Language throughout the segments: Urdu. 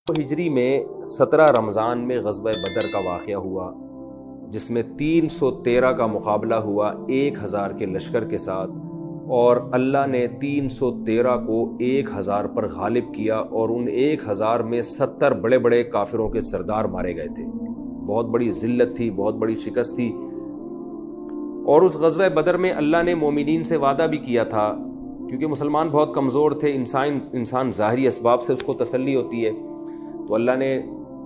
ہجری میں 17 رمضان میں غزوہ بدر کا واقعہ ہوا، جس میں 313 کا مقابلہ ہوا 1000 کے لشکر کے ساتھ، اور اللہ نے 313 کو 1000 پر غالب کیا، اور ان 1000 میں 70 بڑے بڑے کافروں کے سردار مارے گئے تھے۔ بہت بڑی ذلت تھی، بہت بڑی شکست تھی۔ اور اس غزوہ بدر میں اللہ نے مومنین سے وعدہ بھی کیا تھا، کیونکہ مسلمان بہت کمزور تھے، انسان ظاہری اسباب سے اس کو تسلی ہوتی ہے، تو اللہ نے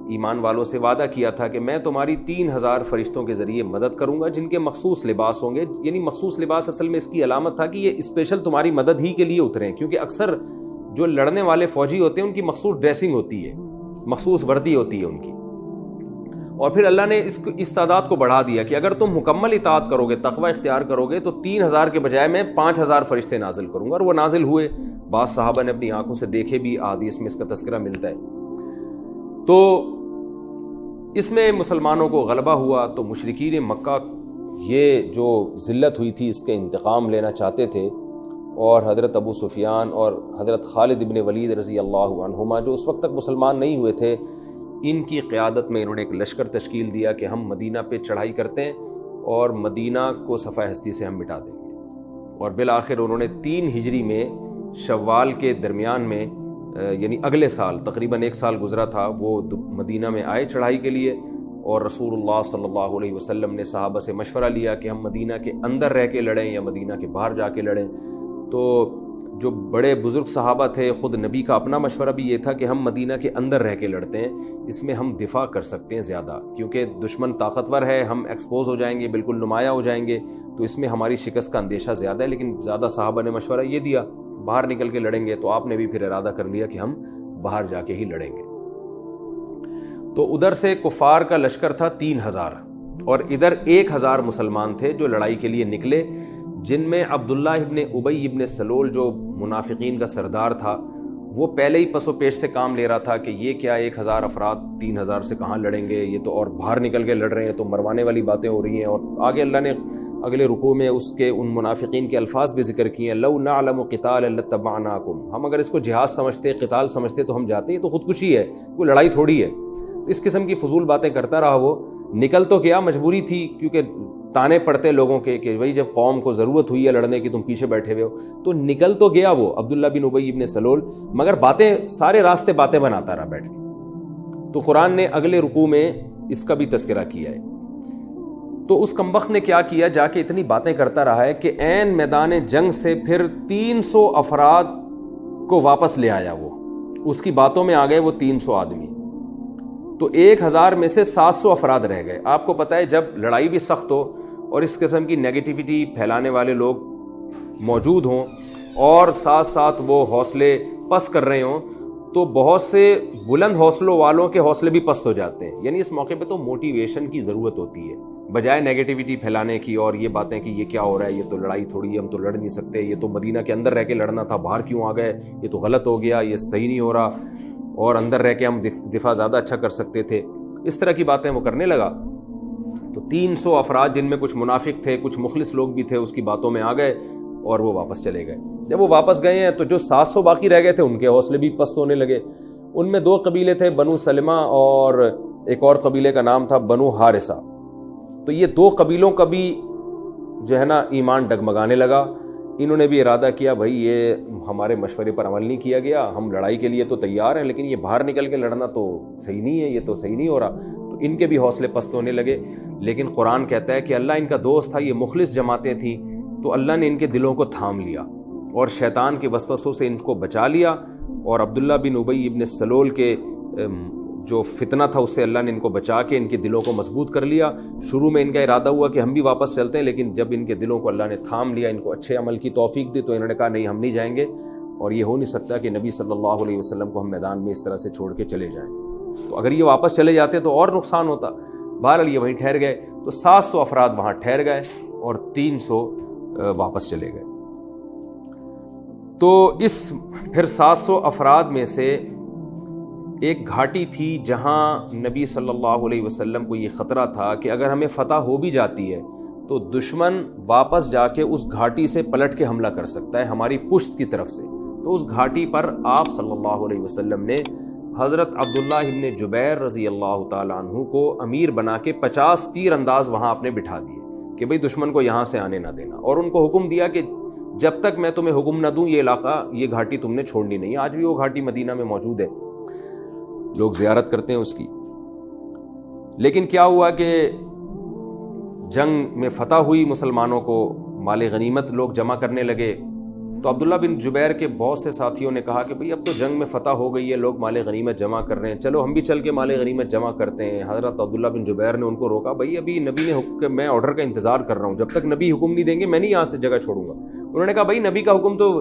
ایمان والوں سے وعدہ کیا تھا کہ میں تمہاری 3000 فرشتوں کے ذریعے مدد کروں گا، جن کے مخصوص لباس ہوں گے۔ یعنی مخصوص لباس اصل میں اس کی علامت تھا کہ یہ اسپیشل تمہاری مدد ہی کے لیے اترے ہیں، کیونکہ اکثر جو لڑنے والے فوجی ہوتے ہیں ان کی مخصوص ڈریسنگ ہوتی ہے، مخصوص وردی ہوتی ہے ان کی۔ اور پھر اللہ نے اس تعداد کو بڑھا دیا کہ اگر تم مکمل اطاعت کرو گے، تقوی اختیار کرو گے، تو 3000 کے بجائے میں 5000 فرشتے نازل کروں گا، اور وہ نازل ہوئے۔ بعض صحابہ نے اپنی آنکھوں سے دیکھے بھی، احادیث میں اس کا تذکرہ ملتا ہے۔ تو اس میں مسلمانوں کو غلبہ ہوا، تو مشرکین مکہ یہ جو ذلت ہوئی تھی اس کے انتقام لینا چاہتے تھے، اور حضرت ابو سفیان اور حضرت خالد ابن ولید رضی اللہ عنہما، جو اس وقت تک مسلمان نہیں ہوئے تھے، ان کی قیادت میں انہوں نے ایک لشکر تشکیل دیا کہ ہم مدینہ پہ چڑھائی کرتے ہیں اور مدینہ کو صفحہ ہستی سے ہم مٹا دیں گے۔ اور بالآخر انہوں نے 3 ہجری میں شوال کے درمیان میں، یعنی اگلے سال، تقریباً 1 سال گزرا تھا، وہ مدینہ میں آئے چڑھائی کے لیے، اور رسول اللہ صلی اللہ علیہ وسلم نے صحابہ سے مشورہ لیا کہ ہم مدینہ کے اندر رہ کے لڑیں یا مدینہ کے باہر جا کے لڑیں۔ تو جو بڑے بزرگ صحابہ تھے، خود نبی کا اپنا مشورہ بھی یہ تھا کہ ہم مدینہ کے اندر رہ کے لڑتے ہیں، اس میں ہم دفاع کر سکتے ہیں زیادہ، کیونکہ دشمن طاقتور ہے، ہم ایکسپوز ہو جائیں گے، بالکل نمایاں ہو جائیں گے، تو اس میں ہماری شکست کا اندیشہ زیادہ ہے۔ لیکن زیادہ صحابہ نے مشورہ یہ دیا باہر نکل کے لڑیں گے، تو آپ نے بھی پھر ارادہ کر لیا کہ ہم باہر جا کے ہی لڑیں گے۔ تو ادھر سے کفار کا لشکر تھا 3000، اور ادھر 1000 مسلمان تھے جو لڑائی کے لیے نکلے، جن میں عبداللہ ابن ابی ابن سلول جو منافقین کا سردار تھا، وہ پہلے ہی پس و پیش سے کام لے رہا تھا کہ یہ کیا 1000 افراد 3000 سے کہاں لڑیں گے، یہ تو اور باہر نکل کے لڑ رہے ہیں، تو مروانے والی باتیں ہو رہی ہیں۔ اور آگے اللہ نے اگلے رکوع میں اس کے ان منافقین کے الفاظ بھی ذکر کیے ہیں، لو نعلم قتالا لاتبعناکم، ہم اگر اس کو جہاد سمجھتے، قتال سمجھتے تو ہم جاتے، یہ تو خودکشی ہے، کوئی لڑائی تھوڑی ہے۔ اس قسم کی فضول باتیں کرتا رہا، وہ نکل تو کیا، مجبوری تھی، کیونکہ تانے پڑتے لوگوں کے کہ بھائی جب قوم کو ضرورت ہوئی ہے لڑنے کی، تم پیچھے بیٹھے ہوئے ہو، تو نکل تو گیا وہ عبداللہ بن ابی بن سلول، مگر باتیں سارے راستے باتیں بناتا رہا بیٹھ کے۔ تو قرآن نے اگلے رکوع میں اس کا بھی تذکرہ کیا ہے۔ تو اس کمبخت نے کیا کیا، جا کے اتنی باتیں کرتا رہا ہے کہ عین میدان جنگ سے پھر 300 افراد کو واپس لے آیا، وہ اس کی باتوں میں آ گئے وہ 300 آدمی، تو 1000 میں سے 700 افراد رہ گئے۔ آپ کو پتہ ہے جب لڑائی بھی سخت ہو اور اس قسم کی نیگیٹیوٹی پھیلانے والے لوگ موجود ہوں، اور ساتھ ساتھ وہ حوصلے پست کر رہے ہوں، تو بہت سے بلند حوصلوں والوں کے حوصلے بھی پست ہو جاتے ہیں۔ یعنی اس موقع پہ تو موٹیویشن کی ضرورت ہوتی ہے، بجائے نیگیٹیوٹی پھیلانے کی اور یہ باتیں کہ یہ کیا ہو رہا ہے، یہ تو لڑائی تھوڑی ہے، ہم تو لڑ نہیں سکتے، یہ تو مدینہ کے اندر رہ کے لڑنا تھا، باہر کیوں آ گئے، یہ تو غلط ہو گیا، یہ صحیح نہیں ہو رہا، اور اندر رہ کے ہم دفاع زیادہ اچھا کر سکتے تھے، اس طرح کی باتیں وہ کرنے لگا۔ تو 300 افراد، جن میں کچھ منافق تھے، کچھ مخلص لوگ بھی تھے، اس کی باتوں میں آ گئے اور وہ واپس چلے گئے۔ جب وہ واپس گئے ہیں تو جو 700 باقی رہ گئے تھے، ان کے حوصلے بھی پست ہونے لگے۔ ان میں 2 قبیلے تھے، بنو سلمہ، اور ایک اور قبیلے کا نام تھا بنو حارثہ۔ تو یہ 2 قبیلوں کا بھی جو ہے نا ایمان ڈگمگانے لگا۔ انہوں نے بھی ارادہ کیا بھائی یہ ہمارے مشورے پر عمل نہیں کیا گیا، ہم لڑائی کے لیے تو تیار ہیں، لیکن یہ باہر نکل کے لڑنا تو صحیح نہیں ہے، یہ تو صحیح نہیں ہو رہا۔ تو ان کے بھی حوصلے پست ہونے لگے۔ لیکن قرآن کہتا ہے کہ اللہ ان کا دوست تھا، یہ مخلص جماعتیں تھیں، تو اللہ نے ان کے دلوں کو تھام لیا اور شیطان کے وسوسوں سے ان کو بچا لیا، اور عبداللہ بن ابی ابن سلول کے جو فتنہ تھا اس سے اللہ نے ان کو بچا کے ان کے دلوں کو مضبوط کر لیا۔ شروع میں ان کا ارادہ ہوا کہ ہم بھی واپس چلتے ہیں، لیکن جب ان کے دلوں کو اللہ نے تھام لیا، ان کو اچھے عمل کی توفیق دی، تو انہوں نے کہا نہیں، ہم نہیں جائیں گے، اور یہ ہو نہیں سکتا کہ نبی صلی اللہ علیہ وسلم کو ہم میدان میں اس طرح سے چھوڑ کے چلے جائیں۔ تو اگر یہ واپس چلے جاتے تو اور نقصان ہوتا۔ بہرحال یہ وہیں ٹھہر گئے، تو 700 افراد وہاں ٹھہر گئے اور 300 واپس چلے گئے۔ تو اس پھر 700 افراد میں سے ایک گھاٹی تھی جہاں نبی صلی اللہ علیہ وسلم کو یہ خطرہ تھا کہ اگر ہمیں فتح ہو بھی جاتی ہے تو دشمن واپس جا کے اس گھاٹی سے پلٹ کے حملہ کر سکتا ہے ہماری پشت کی طرف سے۔ تو اس گھاٹی پر آپ صلی اللہ علیہ وسلم نے حضرت عبداللہ ابن جبیر رضی اللہ تعالیٰ عنہ کو امیر بنا کے 50 تیر انداز وہاں آپ نے بٹھا دیے کہ بھئی دشمن کو یہاں سے آنے نہ دینا، اور ان کو حکم دیا کہ جب تک میں تمہیں حکم نہ دوں یہ علاقہ، یہ گھاٹی تم نے چھوڑنی نہیں۔ آج بھی وہ گھاٹی مدینہ میں موجود ہے، لوگ زیارت کرتے ہیں اس کی۔ لیکن کیا ہوا کہ جنگ میں فتح ہوئی، مسلمانوں کو مال غنیمت لوگ جمع کرنے لگے، تو عبداللہ بن جبیر کے بہت سے ساتھیوں نے کہا کہ بھئی اب تو جنگ میں فتح ہو گئی ہے، لوگ مال غنیمت جمع کر رہے ہیں، چلو ہم بھی چل کے مال غنیمت جمع کرتے ہیں۔ حضرت عبداللہ بن جبیر نے ان کو روکا، بھئی ابھی نبی نے حکم، میں آرڈر کا انتظار کر رہا ہوں، جب تک نبی حکم نہیں دیں گے میں نہیں یہاں سے جگہ چھوڑوں گا۔ انہوں نے کہا بھئی نبی کا حکم تو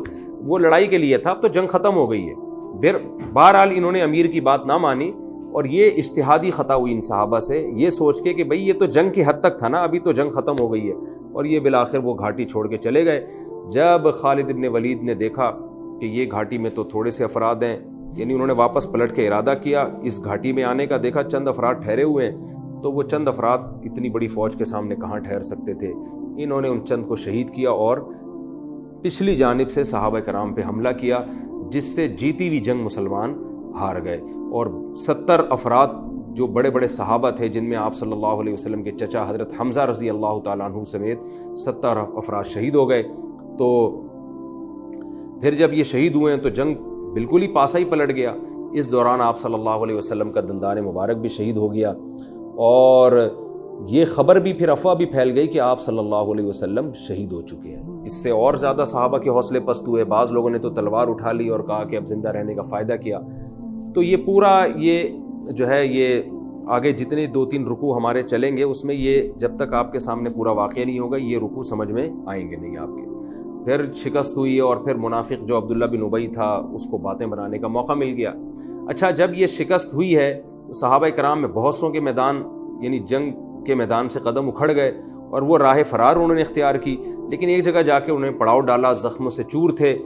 وہ لڑائی کے لیے تھا، اب تو جنگ ختم ہو گئی ہے۔ پھر بہرحال انہوں نے امیر کی بات نہ مانی، اور یہ اجتہادی خطا ہوئی ان صحابہ سے، یہ سوچ کے کہ بھئی یہ تو جنگ کی حد تک تھا نا، ابھی تو جنگ ختم ہو گئی ہے، اور یہ بالآخر وہ گھاٹی چھوڑ کے چلے گئے۔ جب خالد ابن ولید نے دیکھا کہ یہ گھاٹی میں تو تھوڑے سے افراد ہیں، یعنی انہوں نے واپس پلٹ کے ارادہ کیا اس گھاٹی میں آنے کا، دیکھا چند افراد ٹھہرے ہوئے ہیں، تو وہ چند افراد اتنی بڑی فوج کے سامنے کہاں ٹھہر سکتے تھے، انہوں نے ان چند کو شہید کیا اور پچھلی جانب سے صحابہ کرام پہ حملہ کیا، جس سے جیتی ہوئی جنگ مسلمان ہار گئے، اور 70 افراد جو بڑے بڑے صحابہ تھے، جن میں آپ صلی اللہ علیہ وسلم کے چچا حضرت حمزہ رضی اللہ تعالیٰ عنہ سمیت 70 افراد شہید ہو گئے۔ تو پھر جب یہ شہید ہوئے ہیں تو جنگ بالکل ہی پاسا ہی پلٹ گیا۔ اس دوران آپ صلی اللہ علیہ وسلم کا دندان مبارک بھی شہید ہو گیا، اور یہ خبر بھی پھر افواہ بھی پھیل گئی کہ آپ صلی اللہ علیہ وسلم شہید ہو چکے ہیں۔ اس سے اور زیادہ صحابہ کے حوصلے پست ہوئے، بعض لوگوں نے تو تلوار اٹھا لی اور کہا کہ اب زندہ رہنے کا فائدہ کیا۔ تو یہ پورا یہ جو ہے، یہ آگے جتنے 2-3 رکوع ہمارے چلیں گے، اس میں یہ جب تک آپ کے سامنے پورا واقعہ نہیں ہوگا یہ رکوع سمجھ میں آئیں گے نہیں آپ کے۔ پھر شکست ہوئی، اور پھر منافق جو عبداللہ بن ابی تھا اس کو باتیں بنانے کا موقع مل گیا۔ اچھا، جب یہ شکست ہوئی ہے تو صحابہ کرام میں بہت سوں کے میدان، یعنی جنگ کے میدان سے قدم اکھڑ گئے، اور وہ راہ فرار انہوں نے اختیار کی، لیکن ایک جگہ جا کے انہوں نے پڑاؤ ڈالا، زخموں سے چور تھے۔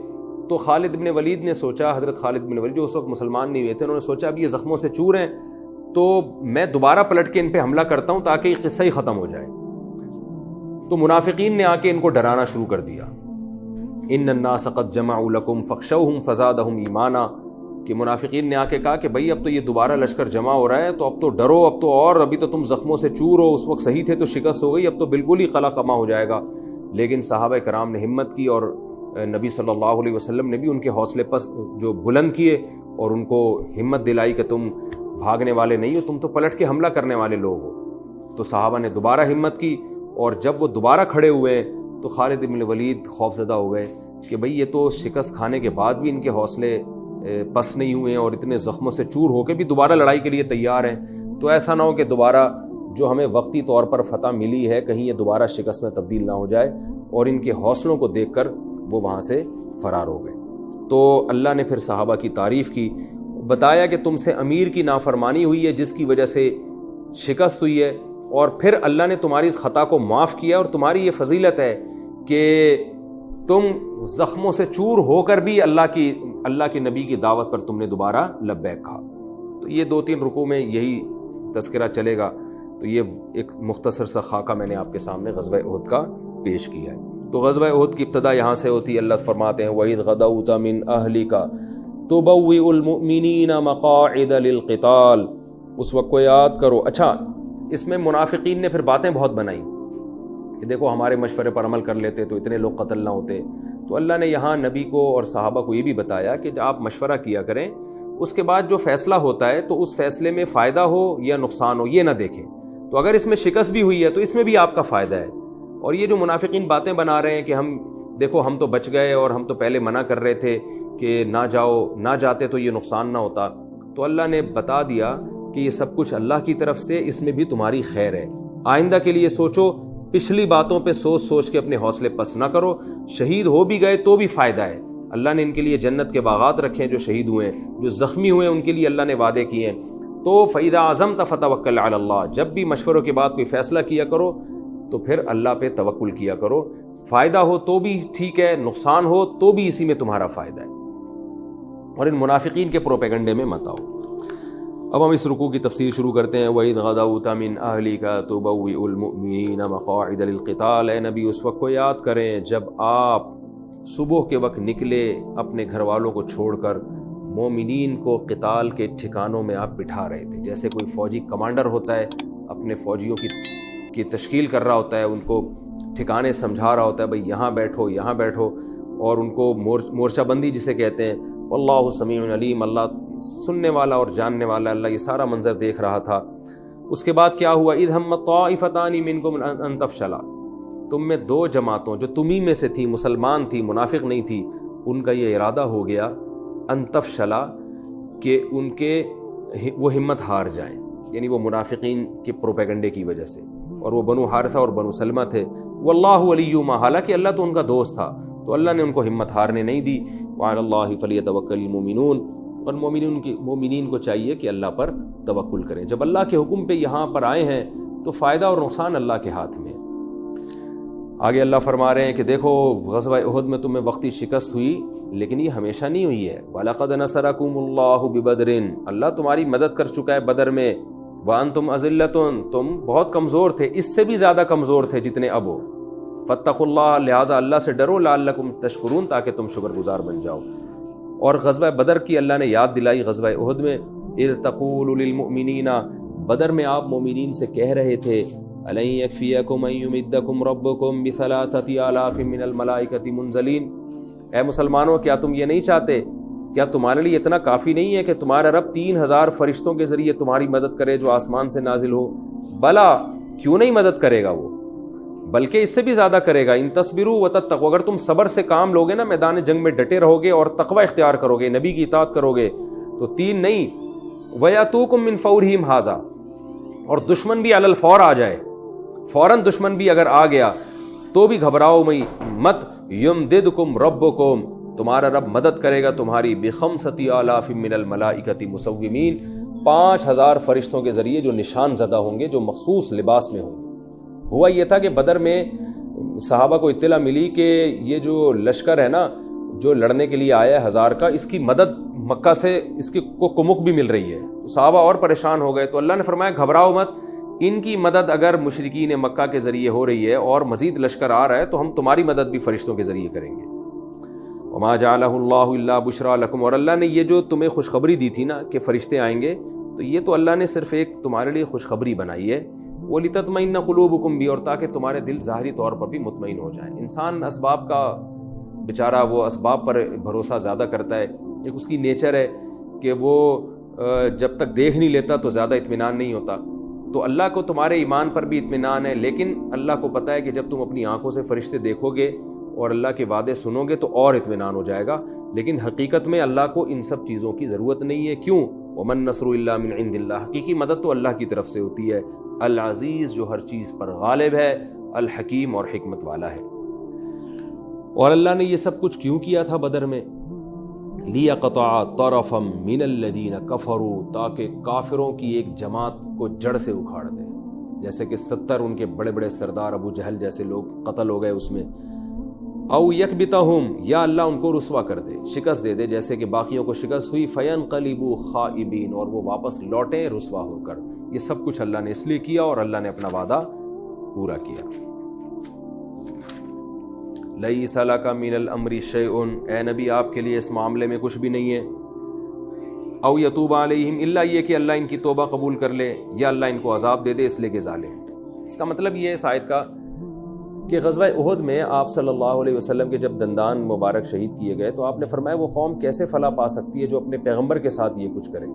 تو خالد بن ولید نے سوچا، حضرت خالد بن ولید جو اس وقت مسلمان نہیں ہوئے تھے، انہوں نے سوچا اب یہ زخموں سے چور ہیں تو میں دوبارہ پلٹ کے ان پہ حملہ کرتا ہوں تاکہ یہ قصہ ہی ختم ہو جائے۔ تو منافقین نے آ کے ان کو ڈرانا شروع کر دیا، ان الناس قد جمعوا لکم فاخشوہم فزادہم ایمانا، کہ منافقین نے آ کے کہا کہ بھئی اب تو یہ دوبارہ لشکر جمع ہو رہا ہے، تو اب تو ڈرو، اب تو، اور ابھی تو تم زخموں سے چور ہو، اس وقت صحیح تھے تو شکست ہو گئی، اب تو بالکل ہی قلع کما ہو جائے گا۔ لیکن صحابہ کرام نے ہمت کی، اور نبی صلی اللہ علیہ وسلم نے بھی ان کے حوصلے پس جو بلند کیے، اور ان کو ہمت دلائی کہ تم بھاگنے والے نہیں ہو، تم تو پلٹ کے حملہ کرنے والے لوگ ہو۔ تو صحابہ نے دوبارہ ہمت کی، اور جب وہ دوبارہ کھڑے ہوئے تو خالد بن ولید خوف زدہ ہو گئے کہ بھئی یہ تو شکست کھانے کے بعد بھی ان کے حوصلے پس نہیں ہوئے ہیں، اور اتنے زخموں سے چور ہو کے بھی دوبارہ لڑائی کے لیے تیار ہیں، تو ایسا نہ ہو کہ دوبارہ جو ہمیں وقتی طور پر فتح ملی ہے کہیں یہ دوبارہ شکست میں تبدیل نہ ہو جائے، اور ان کے حوصلوں کو دیکھ کر وہ وہاں سے فرار ہو گئے۔ تو اللہ نے پھر صحابہ کی تعریف کی، بتایا کہ تم سے امیر کی نافرمانی ہوئی ہے جس کی وجہ سے شکست ہوئی ہے، اور پھر اللہ نے تمہاری اس خطا کو معاف کیا، اور تمہاری یہ فضیلت ہے کہ تم زخموں سے چور ہو کر بھی اللہ کی نبی کی دعوت پر تم نے دوبارہ لبیک کہا۔ تو یہ 2-3 رکوع میں یہی تذکرہ چلے گا۔ تو یہ ایک مختصر سا خاکہ میں نے آپ کے سامنے غزوہ احد کا پیش کیا ہے۔ تو غزوہ احد کی ابتدا یہاں سے ہوتی ہے، اللہ فرماتے ہیں وَإِذْ غَدَوْتَ مِنْ أَهْلِكَ تُبَوِّئُ الْمُؤْمِنِينَ مَقَاعِدَ لِلْقِتَالِ، اس وقت کو یاد کرو۔ اچھا، اس میں منافقین نے پھر باتیں بہت بنائیں کہ دیکھو ہمارے مشورے پر عمل کر لیتے تو اتنے لوگ قتل نہ ہوتے۔ تو اللہ نے یہاں نبی کو اور صحابہ کو یہ بھی بتایا کہ آپ مشورہ کیا کریں، اس کے بعد جو فیصلہ ہوتا ہے تو اس فیصلے میں فائدہ ہو یا نقصان ہو یہ نہ دیکھیں۔ تو اگر اس میں شکست بھی ہوئی ہے تو اس میں بھی آپ کا فائدہ ہے۔ اور یہ جو منافقین باتیں بنا رہے ہیں کہ ہم دیکھو ہم تو بچ گئے، اور ہم تو پہلے منع کر رہے تھے کہ نہ جاتے تو یہ نقصان نہ ہوتا، تو اللہ نے بتا دیا کہ یہ سب کچھ اللہ کی طرف سے، اس میں بھی تمہاری خیر ہے۔ آئندہ کے لیے سوچو، پچھلی باتوں پہ سوچ کے اپنے حوصلے پس نہ کرو۔ شہید ہو بھی گئے تو بھی فائدہ ہے، اللہ نے ان کے لیے جنت کے باغات رکھے ہیں، جو شہید ہوئے ہیں، جو زخمی ہوئے ہیں ان کے لیے اللہ نے وعدے کیے ہیں۔ تو فَإِذَا عَزَمْتَ فَتَوَكَّلْ عَلَى اللَّهِ، جب بھی مشوروں کے بعد کوئی فیصلہ کیا کرو تو پھر اللہ پہ توکل کیا کرو، فائدہ ہو تو بھی ٹھیک ہے، نقصان ہو تو بھی اسی میں تمہارا فائدہ ہے، اور ان منافقین کے پروپیگنڈے میں مت آؤ۔ اب ہم اس رکوع کی تفسیر شروع کرتے ہیں۔ وَإِذْ غَدَوْتَ مِنْ أَهْلِكَ تُبَوِّئُ الْمُؤْمِنِينَ مَقَاعِدَ لِلْقِتَالِ، اے نبی اس وقت کو یاد کریں جب آپ صبح کے وقت نکلے اپنے گھر والوں کو چھوڑ کر مومنین کو قتال کے ٹھکانوں میں آپ بٹھا رہے تھے. جیسے کوئی فوجی کمانڈر ہوتا ہے اپنے فوجیوں کی تشکیل کر رہا ہوتا ہے, ان کو ٹھکانے سمجھا رہا ہوتا ہے, بھئی یہاں بیٹھو یہاں بیٹھو, اور ان کو مورچہ بندی جسے کہتے ہیں. واللہ سمیع علیم, اللہ سننے والا اور جاننے والا, اللہ یہ سارا منظر دیکھ رہا تھا. اس کے بعد کیا ہوا؟ اذ ہمت طائفتان منکم ان تفشلا, تم میں دو جماعتوں جو تمہیں میں سے تھی, مسلمان تھی, منافق نہیں تھی, ان کا یہ ارادہ ہو گیا ان تفشلا کہ ان کے وہ ہمت ہار جائیں, یعنی وہ منافقین کے پروپیگنڈے کی وجہ سے. اور وہ بنو حارثہ اور بنو سلمہ تھے. واللہ ولیہما, حالانکہ اللہ تو ان کا دوست تھا, تو اللہ نے ان کو ہمت ہارنے نہیں دی. وعلی اللہ فلیتوکل المؤمنون, اور مومنین کو چاہیے کہ اللہ پر توکل کریں. جب اللہ کے حکم پہ یہاں پر آئے ہیں تو فائدہ اور نقصان اللہ کے ہاتھ میں ہے. آگے اللہ فرما رہے ہیں کہ دیکھو غزوہ احد میں تمہیں وقتی شکست ہوئی, لیکن یہ ہمیشہ نہیں ہوئی ہے. وَلَقَدْ نَصَرَكُمُ اللَّهُ بِبَدْرٍ, اللہ تمہاری مدد کر چکا ہے بدر میں. وَأَنْتُمْ أَذِلَّةٌ, تم بہت کمزور تھے, اس سے بھی زیادہ کمزور تھے جتنے اب ہو. فَاتَّقُوا اللَّهَ, لہٰذا اللہ سے ڈرو. لَعَلَّكُمْ تَشْكُرُونَ, تاکہ تم شکر گزار بن جاؤ. اور غزوہ بدر کی اللہ نے یاد دلائی غزوہ احد میں. اِذْ تَقُولُ لِلْمُؤْمِنِينَ, بدر میں آپ مومنین سے کہہ رہے تھے, أَلَنْ يَكْفِيَكُمْ أَنْ يُمِدَّكُمْ رَبُّكُمْ بِثَلَاثَةِ آلَافٍ مِّنَ الْمَلَائِكَةِ مُنزَلِينَ, اے مسلمانوں کیا تم یہ نہیں چاہتے, کیا تمہارے لیے اتنا کافی نہیں ہے کہ تمہارا رب 3000 فرشتوں کے ذریعے تمہاری مدد کرے جو آسمان سے نازل ہو؟ بلا, کیوں نہیں مدد کرے گا وہ, بلکہ اس سے بھی زیادہ کرے گا. ان تصبروا وتتقوا, اگر تم صبر سے کام لوگے نا, میدان جنگ میں ڈٹے رہو گے اور تقوی اختیار کرو گے, نبی کی اطاعت کرو گے, تو 3 نہیں. وَيَأْتُوكُم مِّن فَوْرِهِمْ هَٰذَا, اور دشمن بھی علی الفور آ جائے, فوراً دشمن بھی اگر آ گیا تو بھی گھبراؤ مت. یمددکم ربکم, تمہارا رب مدد کرے گا تمہاری. بخمسۃ آلاف من الملائکۃ مسومین, 5000 فرشتوں کے ذریعے جو نشان زدہ ہوں گے, جو مخصوص لباس میں ہوں گے. ہوا یہ تھا کہ بدر میں صحابہ کو اطلاع ملی کہ یہ جو لشکر ہے نا جو لڑنے کے لیے آیا ہے 1000 کا, اس کی مدد مکہ سے اس کی کو کمک بھی مل رہی ہے. صحابہ اور پریشان ہو گئے, تو اللہ نے فرمایا گھبراؤ مت, ان کی مدد اگر مشرکین مکہ کے ذریعے ہو رہی ہے اور مزید لشکر آ رہا ہے تو ہم تمہاری مدد بھی فرشتوں کے ذریعے کریں گے. وما جعلہ اللہ الا بشرا لکم, اور اللہ نے یہ جو تمہیں خوشخبری دی تھی نا کہ فرشتے آئیں گے, تو یہ تو اللہ نے صرف ایک تمہارے لیے خوشخبری بنائی ہے. وَلِتَطْمَئِنَّ قُلُوبُكُمْ بھی, اور تاکہ تمہارے دل ظاہری طور پر بھی مطمئن ہو جائیں. انسان اسباب کا بیچارہ وہ اسباب پر بھروسہ زیادہ کرتا ہے, ایک اس کی نیچر ہے کہ وہ جب تک دیکھ نہیں لیتا تو زیادہ اطمینان نہیں ہوتا. تو اللہ کو تمہارے ایمان پر بھی اطمینان ہے, لیکن اللہ کو پتہ ہے کہ جب تم اپنی آنکھوں سے فرشتے دیکھو گے اور اللہ کے وعدے سنو گے تو اور اطمینان ہو جائے گا. لیکن حقیقت میں اللہ کو ان سب چیزوں کی ضرورت نہیں ہے. کیوں؟ وَمَن النَّصْرُ إِلَّا مِنْ عِنْدِ اللَّهِ, حقیقی مدد تو اللہ کی طرف سے ہوتی ہے. العزیز, جو ہر چیز پر غالب ہے, الحکیم, اور حکمت والا ہے. اور اللہ نے یہ سب کچھ کیوں کیا تھا بدر میں؟ لِيَقْطَعَ طَرَفًا مِّنَ الَّذِينَ كَفَرُوا, تاکہ کافروں کی ایک جماعت کو جڑ سے اکھاڑ دے. جیسے کہ 70 ان کے بڑے بڑے سردار ابو جہل جیسے لوگ قتل ہو گئے اس میں. او یکبتہم, یا اللہ ان کو رسوا کر دے, شکست دے دے, جیسے کہ باقیوں کو شکست ہوئی. فینقلبوا خائبین, اور وہ واپس لوٹیں رسوا ہو کر. یہ سب کچھ اللہ نے اس لیے کیا اور اللہ نے اپنا وعدہ پورا کیا. لیس لک من الامر شیء, اے نبی آپ کے لیے اس معاملے میں کچھ بھی نہیں ہے. او یتوب علیہم, الا یہ کہ اللہ ان کی توبہ قبول کر لے, یا اللہ ان کو عذاب دے دے اس لیے کہ ظالم. اس کا مطلب یہ ہے اس آیت کا کہ غزوہ احد میں آپ صلی اللہ علیہ وسلم کے جب دندان مبارک شہید کیے گئے تو آپ نے فرمایا وہ قوم کیسے فلاح پا سکتی ہے جو اپنے پیغمبر کے ساتھ یہ کچھ کرے.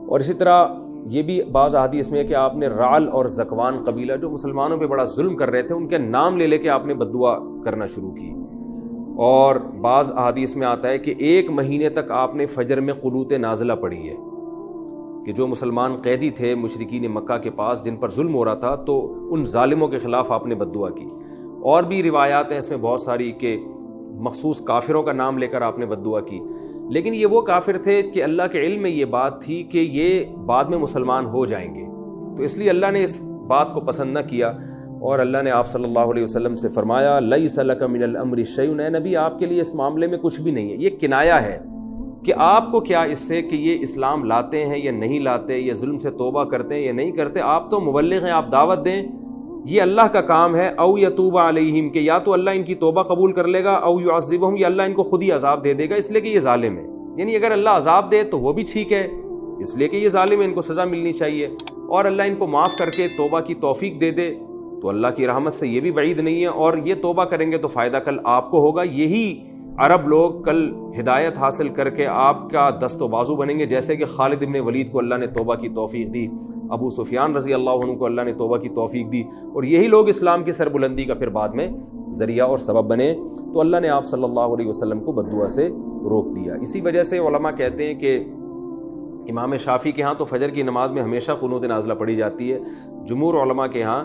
اور اسی طرح یہ بھی بعض احادیث میں ہے کہ آپ نے رعل اور زکوان قبیلہ جو مسلمانوں پہ بڑا ظلم کر رہے تھے ان کے نام لے کے آپ نے بد دعا کرنا شروع کی. اور بعض احادیث میں آتا ہے کہ 1 مہینے تک آپ نے فجر میں قنوت نازلہ پڑھی ہے کہ جو مسلمان قیدی تھے مشرکین مکہ کے پاس جن پر ظلم ہو رہا تھا, تو ان ظالموں کے خلاف آپ نے بد دعا کی. اور بھی روایات ہیں اس میں بہت ساری کہ مخصوص کافروں کا نام لے کر آپ نے بد دعا کی. لیکن یہ وہ کافر تھے کہ اللہ کے علم میں یہ بات تھی کہ یہ بعد میں مسلمان ہو جائیں گے, تو اس لیے اللہ نے اس بات کو پسند نہ کیا. اور اللہ نے آپ صلی اللہ علیہ وسلم سے فرمایا لیس لک من الامر شیء, اے نبی آپ کے لیے اس معاملے میں کچھ بھی نہیں ہے. یہ کنایا ہے کہ آپ کو کیا اس سے کہ یہ اسلام لاتے ہیں یا نہیں لاتے, یہ ظلم سے توبہ کرتے ہیں یا نہیں کرتے, آپ تو مبلغ ہیں, آپ دعوت دیں, یہ اللہ کا کام ہے. او یتوب علیہم, کہ یا تو اللہ ان کی توبہ قبول کر لے گا, او یعذبہم, یا اللہ ان کو خود ہی عذاب دے دے گا اس لیے کہ یہ ظالم ہے. یعنی اگر اللہ عذاب دے تو وہ بھی ٹھیک ہے، اس لیے کہ یہ ظالم ہے، ان کو سزا ملنی چاہیے، اور اللہ ان کو معاف کر کے توبہ کی توفیق دے دے تو اللہ کی رحمت سے یہ بھی بعید نہیں ہے، اور یہ توبہ کریں گے تو فائدہ کل آپ کو ہوگا۔ یہی عرب لوگ کل ہدایت حاصل کر کے آپ کا دست و بازو بنیں گے، جیسے کہ خالد ابن ولید کو اللہ نے توبہ کی توفیق دی، ابو سفیان رضی اللہ عنہ کو اللہ نے توبہ کی توفیق دی، اور یہی لوگ اسلام کی سربلندی کا پھر بعد میں ذریعہ اور سبب بنے۔ تو اللہ نے آپ صلی اللہ علیہ وسلم کو بد دعا سے روک دیا۔ اسی وجہ سے علماء کہتے ہیں کہ امام شافعی کے ہاں تو فجر کی نماز میں ہمیشہ قنوت نازلہ پڑھی جاتی ہے، جمہور علماء کے ہاں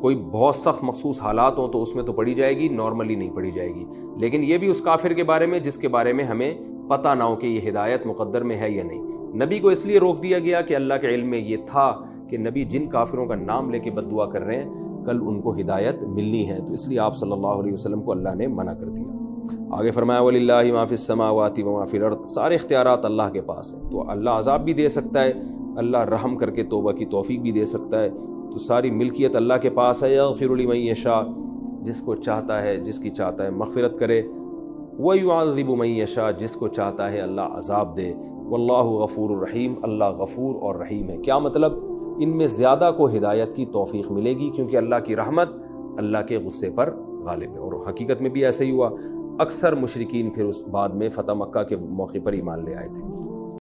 کوئی بہت سخت مخصوص حالات ہوں تو اس میں تو پڑھی جائے گی، نارملی نہیں پڑھی جائے گی۔ لیکن یہ بھی اس کافر کے بارے میں جس کے بارے میں ہمیں پتہ نہ ہو کہ یہ ہدایت مقدر میں ہے یا نہیں۔ نبی کو اس لیے روک دیا گیا کہ اللہ کے علم میں یہ تھا کہ نبی جن کافروں کا نام لے کے بد دعا کر رہے ہیں کل ان کو ہدایت ملنی ہے، تو اس لیے آپ صلی اللہ علیہ وسلم کو اللہ نے منع کر دیا۔ آگے فرمایا وَلِلَّهِ مَا فِي السَّمَاوَاتِ وَمَا فِي الْأَرْضِ، سارے اختیارات اللہ کے پاس ہیں، تو اللہ عذاب بھی دے سکتا ہے، اللہ رحم کر کے توبہ کی توفیق بھی دے سکتا ہے، تو ساری ملکیت اللہ کے پاس ہے۔ یغفر لمن یشاء، جس کو چاہتا ہے، جس کی چاہتا ہے مغفرت کرے، ویعذب من یشاء، جس کو چاہتا ہے اللہ عذاب دے، واللہ غفور الرحیم، اللہ غفور اور رحیم ہے۔ کیا مطلب؟ ان میں زیادہ کو ہدایت کی توفیق ملے گی کیونکہ اللہ کی رحمت اللہ کے غصے پر غالب ہے، اور حقیقت میں بھی ایسے ہی ہوا۔ اکثر مشرکین پھر اس بعد میں فتح مکہ کے موقع پر ایمان لے آئے تھے۔